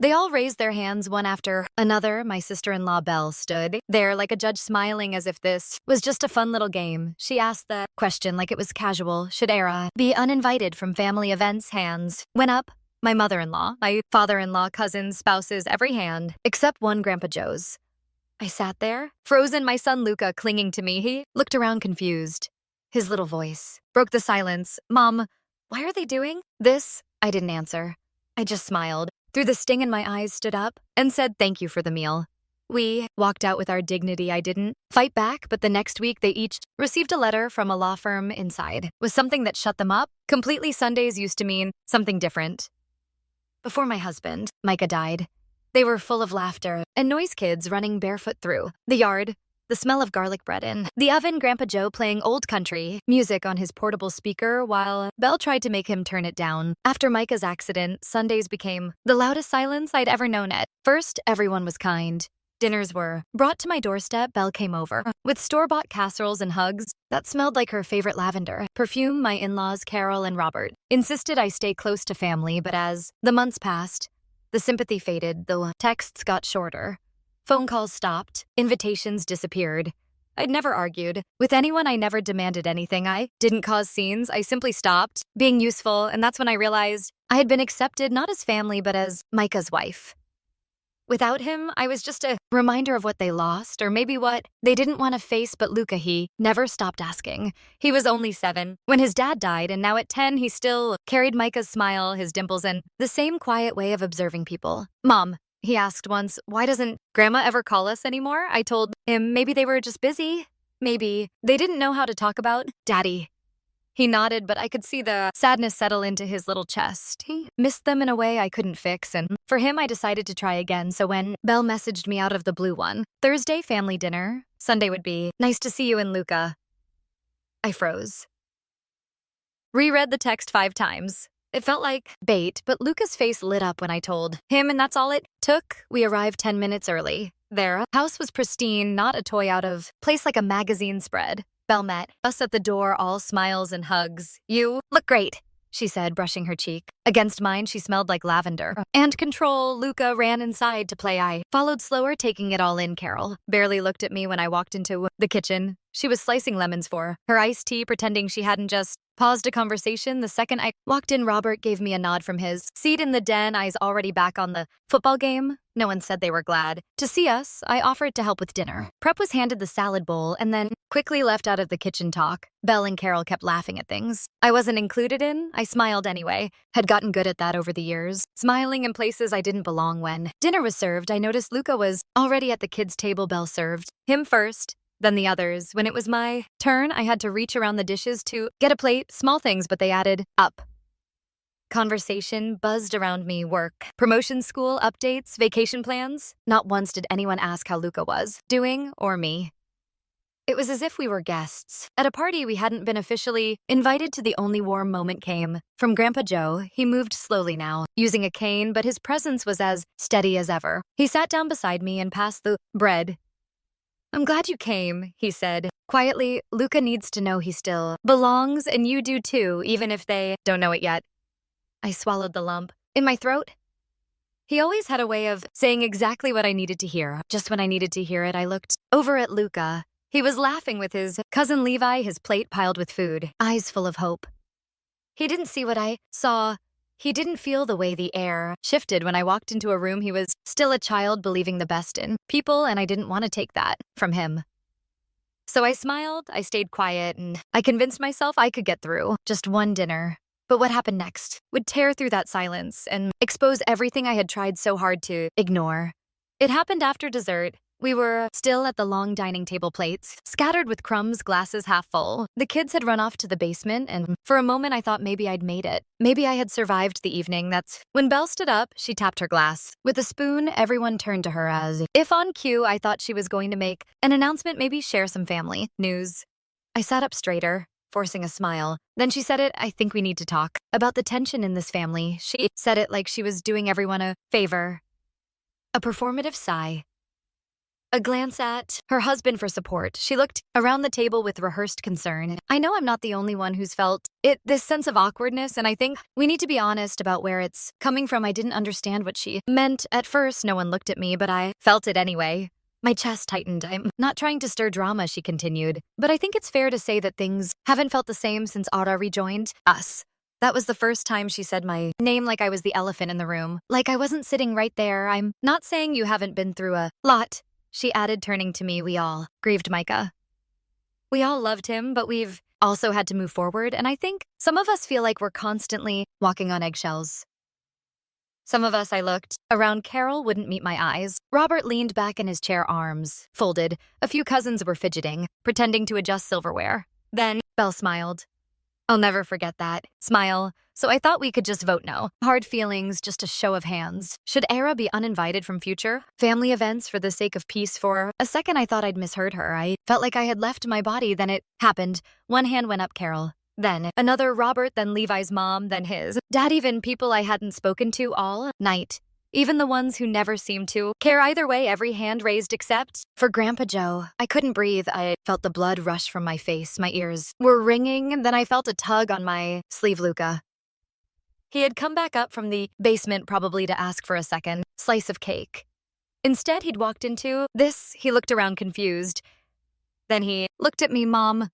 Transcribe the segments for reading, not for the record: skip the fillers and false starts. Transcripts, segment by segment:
They all raised their hands one after another. My sister-in-law Belle stood there like a judge, smiling as if this was just a fun little game. She asked the question like it was casual. Should Era be uninvited from family events? Hands went up. My mother-in-law, my father-in-law, cousins, spouses, every hand, except one, Grandpa Joe's. I sat there, frozen, my son Luca clinging to me. He looked around confused. His little voice broke the silence. Mom, why are they doing this? I didn't answer. I just smiled. Through the sting in my eyes, stood up and said thank you for the meal. We walked out with our dignity. I didn't fight back, but the next week they each received a letter from a law firm. Inside was something that shut them up. Completely. Sundays used to mean something different. Before my husband, Micah, died, they were full of laughter and noise, kids running barefoot through the yard, the smell of garlic bread in the oven, Grandpa Joe playing old country music on his portable speaker while Belle tried to make him turn it down. After Micah's accident, Sundays became the loudest silence I'd ever known. At first, everyone was kind. Dinners were brought to my doorstep. Belle came over with store-bought casseroles and hugs that smelled like her favorite lavender perfume. My in-laws, Carol and Robert, insisted I stay close to family, but as the months passed, the sympathy faded, the texts got shorter. Phone calls stopped, invitations disappeared. I'd never argued with anyone. I never demanded anything. I didn't cause scenes. I simply stopped being useful, and that's when I realized I had been accepted not as family, but as Micah's wife. Without him, I was just a reminder of what they lost, or maybe what they didn't want to face. But Luca, he never stopped asking. He was only 7 when his dad died, and now at 10, he still carried Micah's smile, his dimples, and the same quiet way of observing people. Mom, he asked once, why doesn't Grandma ever call us anymore? I told him maybe they were just busy. Maybe they didn't know how to talk about Daddy. He nodded, but I could see the sadness settle into his little chest. He missed them in a way I couldn't fix, and for him, I decided to try again. So when Belle messaged me out of the blue one Thursday, family dinner, Sunday would be nice to see you and Luca, I froze. Reread the text 5 times. It felt like bait, but Luca's face lit up when I told him, and that's all it took. We arrived 10 minutes early. Their house was pristine, not a toy out of place like a magazine spread. Belle met us at the door, all smiles and hugs. You look great, she said, brushing her cheek against mine. She smelled like lavender and control. Luca ran inside to play. I followed slower, taking it all in. Carol barely looked at me when I walked into the kitchen. She was slicing lemons for her iced tea, pretending she hadn't just paused a conversation. The second I walked in, Robert gave me a nod from his seat in the den, eyes already back on the football game. No one said they were glad to see us. I offered to help with dinner. Prep was handed the salad bowl and then quickly left out of the kitchen talk. Belle and Carol kept laughing at things I wasn't included in. I smiled anyway. Had gotten good at that over the years, smiling in places I didn't belong. When dinner was served, I noticed Luca was already at the kids' table. Belle served him first, then the others. When it was my turn, I had to reach around the dishes to get a plate. Small things, but they added up. Conversation buzzed around me. Work, promotion, school, updates, vacation plans. Not once did anyone ask how Luca was doing or me. It was as if we were guests at a party we hadn't been officially invited to. The only warm moment came from Grandpa Joe. He moved slowly now, using a cane, but his presence was as steady as ever. He sat down beside me and passed the bread. I'm glad you came, he said quietly. Luca needs to know he still belongs, and you do too, even if they don't know it yet. I swallowed the lump in my throat. He always had a way of saying exactly what I needed to hear, just when I needed to hear it. I looked over at Luca. He was laughing with his cousin Levi, his plate piled with food, eyes full of hope. He didn't see what I saw. He didn't feel the way the air shifted when I walked into a room. He was still a child, believing the best in people, and I didn't want to take that from him. So I smiled, I stayed quiet, and I convinced myself I could get through just one dinner. But what happened next would tear through that silence and expose everything I had tried so hard to ignore. It happened after dessert. We were still at the long dining table, plates scattered with crumbs, glasses half full. The kids had run off to the basement, and for a moment I thought maybe I'd made it. Maybe I had survived the evening. That's when Belle stood up. She tapped her glass with a spoon. Everyone turned to her as if on cue. I thought she was going to make an announcement, maybe share some family news. I sat up straighter, forcing a smile. Then she said it. I think we need to talk about the tension in this family. She said it like she was doing everyone a favor. A performative sigh. A glance at her husband for support. She looked around the table with rehearsed concern. I know I'm not the only one who's felt this sense of awkwardness, and I think we need to be honest about where it's coming from. I didn't understand what she meant at first. No one looked at me, but I felt it anyway. My chest tightened. I'm not trying to stir drama, she continued, but I think it's fair to say that things haven't felt the same since Ara rejoined us. That was the first time she said my name like I was the elephant in the room, like I wasn't sitting right there. I'm not saying you haven't been through a lot, she added, turning to me. We all grieved Micah. We all loved him, but we've also had to move forward, and I think some of us feel like we're constantly walking on eggshells. Some of us, I looked around. Carol wouldn't meet my eyes. Robert leaned back in his chair, arms folded. A few cousins were fidgeting, pretending to adjust silverware. Then Belle smiled. I'll never forget that smile. So I thought we could just vote no. Hard feelings, just a show of hands. Should Era be uninvited from future family events for the sake of peace? For a second, I thought I'd misheard her. I felt like I had left my body. Then it happened. One hand went up, Carol. Then another, Robert, then Levi's mom, then his dad, even people I hadn't spoken to all night. Even the ones who never seemed to care either way, every hand raised except for Grandpa Joe. I couldn't breathe. I felt the blood rush from my face. My ears were ringing, and then I felt a tug on my sleeve. Luca. He had come back up from the basement, probably to ask for a second slice of cake. Instead, he'd walked into this. He looked around confused. Then he looked at me. Mom,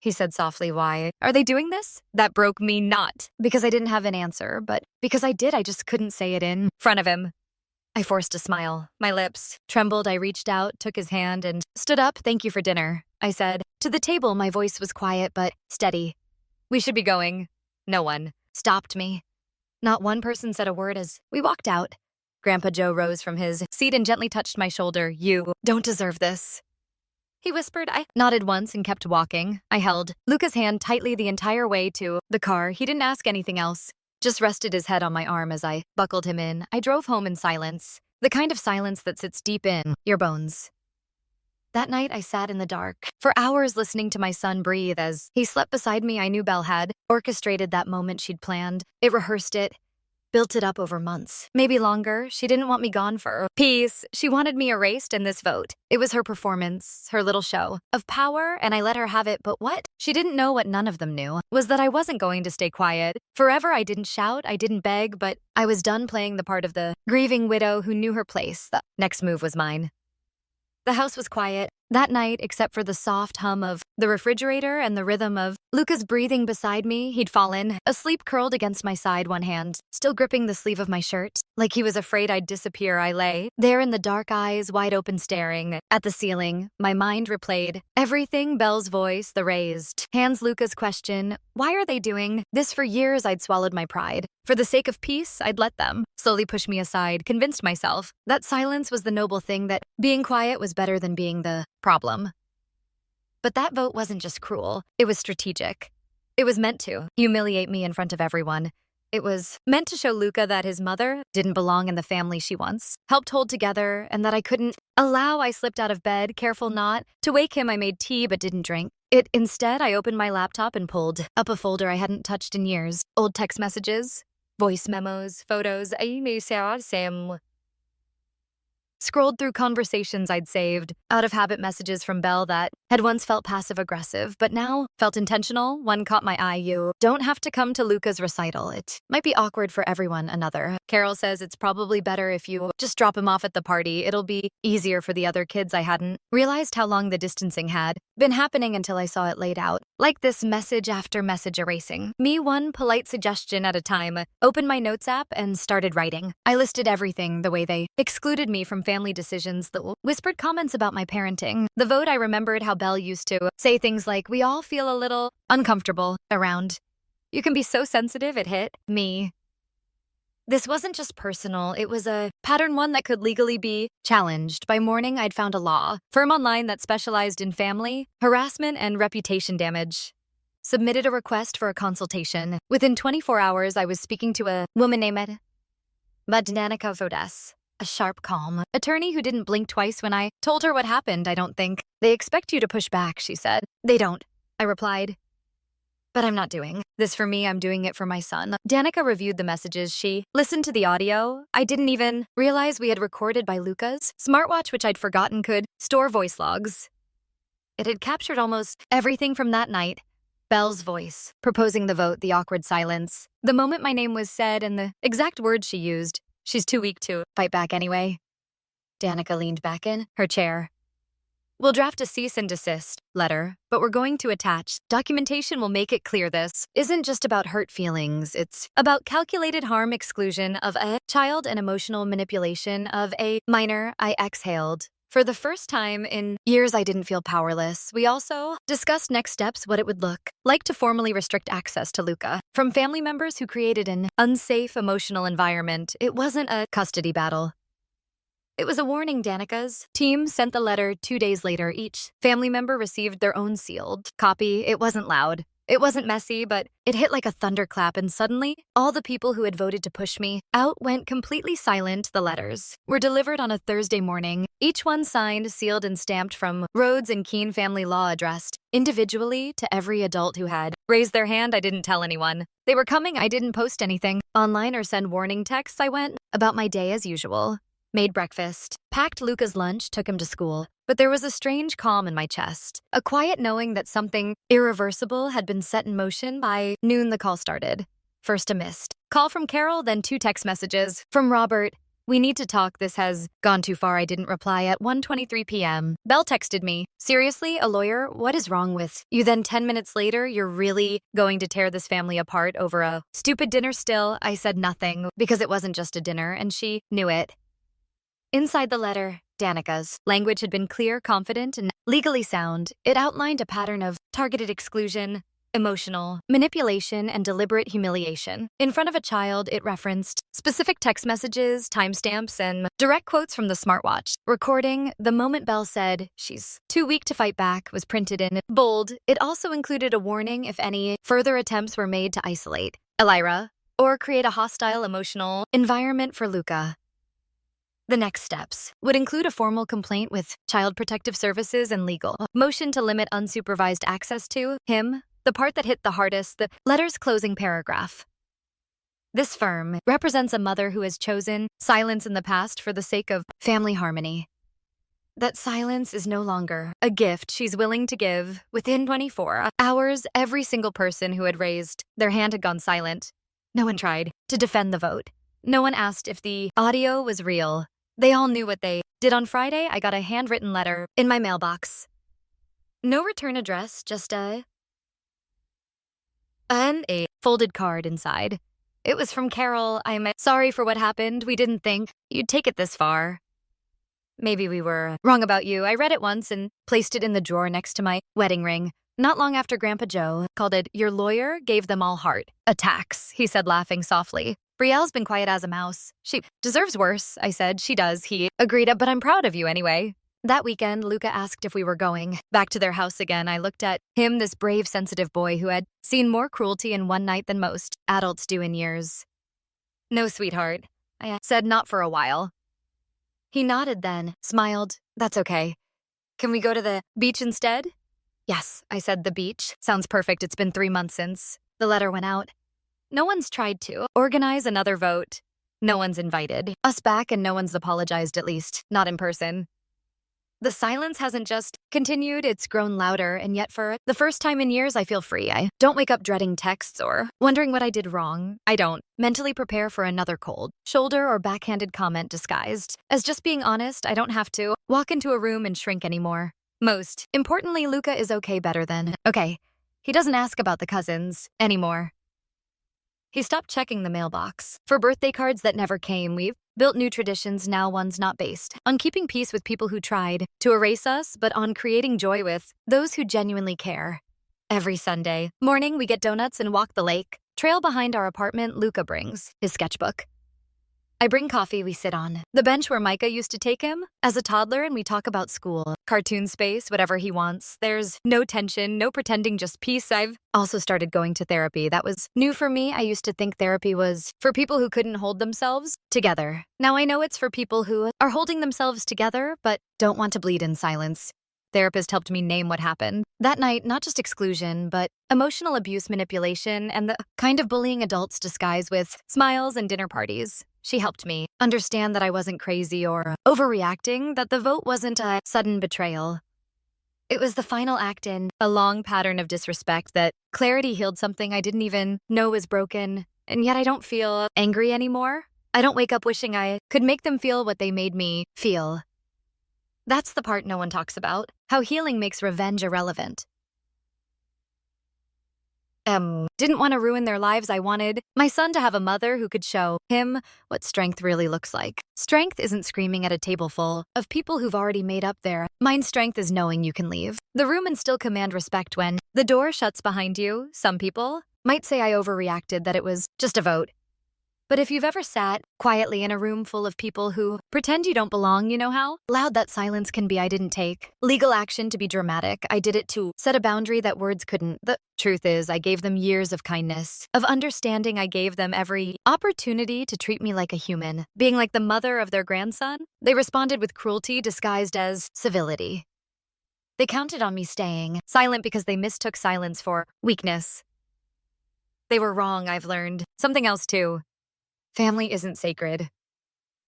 he said softly. Why are they doing this? That broke me, not because I didn't have an answer, but because I did. I just couldn't say it in front of him. I forced a smile. My lips trembled. I reached out, took his hand, and stood up. Thank you for dinner, I said. To the table, my voice was quiet but steady. We should be going. No one stopped me. Not one person said a word as we walked out. Grandpa Joe rose from his seat and gently touched my shoulder. You don't deserve this, he whispered. I nodded once and kept walking. I held Luca's hand tightly the entire way to the car. He didn't ask anything else, just rested his head on my arm as I buckled him in. I drove home in silence, the kind of silence that sits deep in your bones. That night, I sat in the dark for hours listening to my son breathe as he slept beside me. I knew Belle had orchestrated that moment she'd planned. It rehearsed it, built it up over months, maybe longer. She didn't want me gone for peace. She wanted me erased in this vote. It was her performance, her little show of power, and I let her have it. But what she didn't know, what none of them knew, was that I wasn't going to stay quiet forever. I didn't shout, I didn't beg, but I was done playing the part of the grieving widow who knew her place. The next move was mine. The house was quiet that night, except for the soft hum of the refrigerator and the rhythm of Luca's breathing beside me. He'd fallen asleep, curled against my side, one hand still gripping the sleeve of my shirt. Like he was afraid I'd disappear, I lay there in the dark, eyes wide open, staring at the ceiling. My mind replayed everything: Belle's voice, the raised hands, Luca's question, why are they doing this? For years, I'd swallowed my pride. For the sake of peace, I'd let them slowly push me aside, convinced myself that silence was the noble thing, that being quiet was better than being the problem. But that vote wasn't just cruel, it was strategic. It was meant to humiliate me in front of everyone. It was meant to show Luca that his mother didn't belong in the family she once helped hold together, and that I couldn't allow. I slipped out of bed, careful not to wake him. I made tea but didn't drink it. Instead, I opened my laptop and pulled up a folder I hadn't touched in years. Old text messages, voice memos, photos. Scrolled through conversations I'd saved, out of habit, messages from Belle that had once felt passive-aggressive, but now felt intentional. One caught my eye. You don't have to come to Luca's recital. It might be awkward for everyone. Another, Carol says it's probably better if you just drop him off at the party. It'll be easier for the other kids. I hadn't realized how long the distancing had been happening until I saw it laid out. Like this, message after message erasing me, one polite suggestion at a time. Opened my notes app and started writing. I listed everything: the way they excluded me from family decisions, the whispered comments about my parenting, the vote. I remembered how Belle used to say things like, we all feel a little uncomfortable around. You can be so sensitive. It hit me. This wasn't just personal, it was a pattern, one that could legally be challenged. By morning, I'd found a law firm online that specialized in family harassment and reputation damage. Submitted a request for a consultation. Within 24 hours, I was speaking to a woman named Danica Vodes, a sharp, calm attorney who didn't blink twice when I told her what happened. I don't think they expect you to push back, she said. They don't, I replied. But I'm not doing this for me, I'm doing it for my son. Danica reviewed the messages. She listened to the audio. I didn't even realize we had recorded by Luca's smartwatch, which I'd forgotten could store voice logs. It had captured almost everything from that night. Belle's voice, proposing the vote, the awkward silence, the moment my name was said, and the exact words she used. She's too weak to fight back anyway. Danica leaned back in her chair. We'll draft a cease and desist letter, but we're going to attach documentation will make it clear this isn't just about hurt feelings. It's about calculated harm, exclusion of a child, and emotional manipulation of a minor. I exhaled. For the first time in years, I didn't feel powerless. We also discussed next steps, what it would look like to formally restrict access to Luca from family members who created an unsafe emotional environment. It wasn't a custody battle. It was a warning. Danica's team sent the letter 2 days later. Each family member received their own sealed copy. It wasn't loud. It wasn't messy, but it hit like a thunderclap, and suddenly, all the people who had voted to push me out went completely silent. The letters were delivered on a Thursday morning, each one signed, sealed, and stamped from Rhodes and Keene family law, addressed individually to every adult who had raised their hand. I didn't tell anyone. They were coming. I didn't post anything online or send warning texts. I went about my day as usual. Made breakfast, packed Luca's lunch, took him to school. But there was a strange calm in my chest, a quiet knowing that something irreversible had been set in motion. By noon, the call started. First a missed call from Carol, then 2 text messages from Robert. We need to talk. This has gone too far. I didn't reply. At 1:23 p.m., Belle texted me. Seriously, a lawyer? What is wrong with you? Then 10 minutes later, you're really going to tear this family apart over a stupid dinner? Still, I said nothing because it wasn't just a dinner, and she knew it. Inside the letter, Danica's language had been clear, confident, and legally sound. It outlined a pattern of targeted exclusion, emotional manipulation, and deliberate humiliation. In front of a child, it referenced specific text messages, timestamps, and direct quotes from the smartwatch. Recording, the moment Belle said, she's too weak to fight back, was printed in bold. It also included a warning if any further attempts were made to isolate Elira or create a hostile emotional environment for Luca. The next steps would include a formal complaint with Child Protective Services and legal motion to limit unsupervised access to him. The part that hit the hardest, the letter's closing paragraph. This firm represents a mother who has chosen silence in the past for the sake of family harmony. That silence is no longer a gift she's willing to give. Within 24 hours, every single person who had raised their hand had gone silent. No one tried to defend the vote. No one asked if the audio was real. They all knew what they did. On Friday, I got a handwritten letter in my mailbox. No return address, just a folded card inside. It was from Carol. I'm sorry for what happened. We didn't think you'd take it this far. Maybe we were wrong about you. I read it once and placed it in the drawer next to my wedding ring. Not long after Grandpa Joe called it, your lawyer gave them all heart attacks, he said, laughing softly. Brielle's been quiet as a mouse. She deserves worse, I said. She does, he agreed, but I'm proud of you anyway. That weekend, Luca asked if we were going back to their house again. I looked at him, this brave, sensitive boy who had seen more cruelty in one night than most adults do in years. No, sweetheart, I said, not for a while. He nodded then, smiled. That's okay. Can we go to the beach instead? Yes, I said, the beach. Sounds perfect. It's been 3 months since the letter went out. No one's tried to organize another vote. No one's invited us back, and no one's apologized, at least not in person. The silence hasn't just continued, it's grown louder, and yet for the first time in years, I feel free. I don't wake up dreading texts or wondering what I did wrong. I don't mentally prepare for another cold shoulder or backhanded comment disguised as just being honest. I don't have to walk into a room and shrink anymore. Most importantly, Luca is okay, better than okay. He doesn't ask about the cousins anymore. He stopped checking the mailbox for birthday cards that never came. We've built new traditions now, ones not based on keeping peace with people who tried to erase us, but on creating joy with those who genuinely care. Every Sunday morning, we get donuts and walk the lake trail behind our apartment. Luca brings his sketchbook. I bring coffee. We sit on the bench where Micah used to take him as a toddler, and we talk about school, cartoon space, whatever he wants. There's no tension, no pretending, just peace. I've also started going to therapy. That was new for me. I used to think therapy was for people who couldn't hold themselves together. Now I know it's for people who are holding themselves together but don't want to bleed in silence. Therapist helped me name what happened. That night, not just exclusion, but emotional abuse manipulation and the kind of bullying adults disguise with smiles and dinner parties. She helped me understand that I wasn't crazy or overreacting, that the vote wasn't a sudden betrayal. It was the final act in a long pattern of disrespect that clarity healed something I didn't even know was broken, and yet I don't feel angry anymore. I don't wake up wishing I could make them feel what they made me feel. That's the part no one talks about, how healing makes revenge irrelevant. Didn't want to ruin their lives. I wanted my son to have a mother who could show him what strength really looks like. Strength isn't screaming at a table full of people who've already made up their mind. Strength is knowing you can leave the room and still command respect when the door shuts behind you. Some people might say I overreacted, that it was just a vote. But if you've ever sat quietly in a room full of people who pretend you don't belong, you know how loud that silence can be. I didn't take legal action to be dramatic. I did it to set a boundary that words couldn't. The truth is, I gave them years of kindness, of understanding. I gave them every opportunity to treat me like a human, being like the mother of their grandson. They responded with cruelty disguised as civility. They counted on me staying silent because they mistook silence for weakness. They were wrong. I've learned something else too. Family isn't sacred.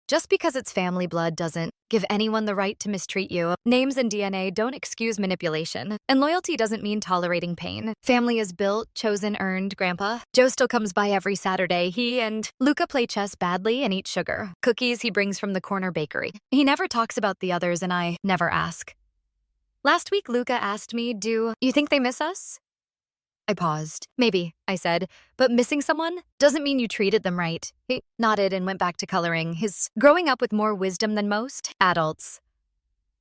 Just because it's family blood doesn't give anyone the right to mistreat you. Names and DNA don't excuse manipulation. And loyalty doesn't mean tolerating pain. Family is built, chosen, earned. Grandpa Joe still comes by every Saturday. He and Luca play chess badly and eat sugar. Cookies he brings from the corner bakery. He never talks about the others, and I never ask. Last week, Luca asked me, "Do you think they miss us?" I paused. "Maybe," I said, "but missing someone doesn't mean you treated them right." He nodded and went back to coloring, his growing up with more wisdom than most adults.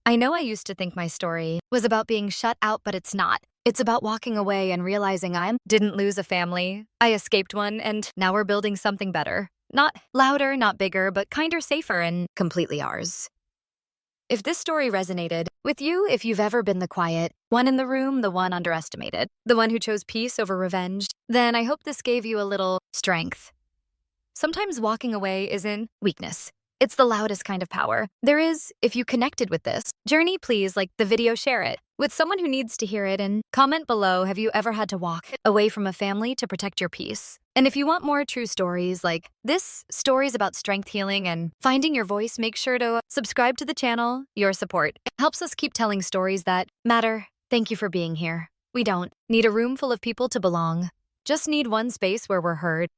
I know I used to think my story was about being shut out, but it's not. It's about walking away and realizing I didn't lose a family. I escaped one, and now we're building something better. Not louder, not bigger, but kinder, safer, and completely ours. If this story resonated with you, if you've ever been the quiet one in the room, the one underestimated, the one who chose peace over revenge, then I hope this gave you a little strength. Sometimes walking away isn't weakness. It's the loudest kind of power there is. If you connected with this journey, please like the video, share it with someone who needs to hear it, and comment below, have you ever had to walk away from a family to protect your peace? And if you want more true stories like this, stories about strength, healing, and finding your voice, make sure to subscribe to the channel. Your support helps us keep telling stories that matter. Thank you for being here. We don't need a room full of people to belong, just need one space where we're heard.